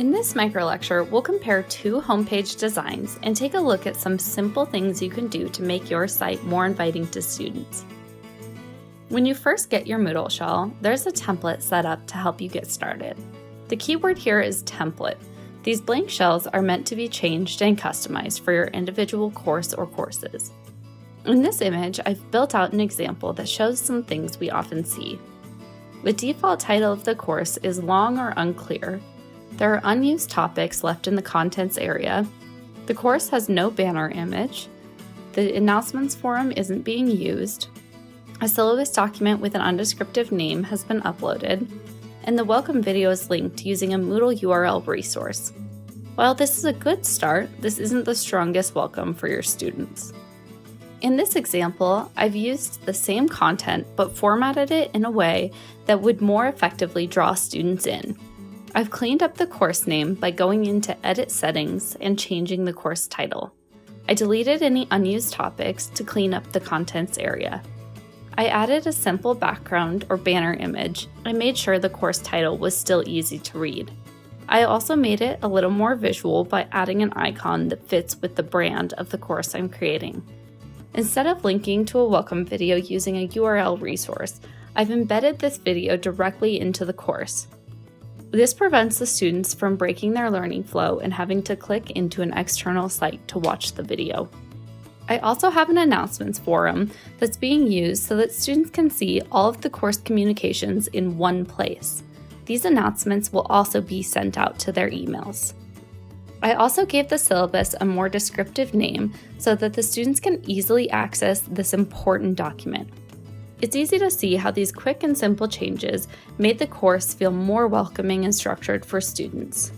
In this micro-lecture, we'll compare two homepage designs and take a look at some simple things you can do to make your site more inviting to students. When you first get your Moodle shell, there's a template set up to help you get started. The keyword here is template. These blank shells are meant to be changed and customized for your individual course or courses. In this image, I've built out an example that shows some things we often see. The default title of the course is long or unclear. There are unused topics left in the contents area. The course has no banner image. The announcements forum isn't being used. A syllabus document with an undescriptive name has been uploaded. And the welcome video is linked using a Moodle URL resource. While this is a good start, this isn't the strongest welcome for your students. In this example, I've used the same content but formatted it in a way that would more effectively draw students in. I've cleaned up the course name by going into Edit Settings and changing the course title. I deleted any unused topics to clean up the contents area. I added a simple background or banner image and made sure the course title was still easy to read. I also made it a little more visual by adding an icon that fits with the brand of the course I'm creating. Instead of linking to a welcome video using a URL resource, I've embedded this video directly into the course. This prevents the students from breaking their learning flow and having to click into an external site to watch the video. I also have an announcements forum that's being used so that students can see all of the course communications in one place. These announcements will also be sent out to their emails. I also gave the syllabus a more descriptive name so that the students can easily access this important document. It's easy to see how these quick and simple changes made the course feel more welcoming and structured for students.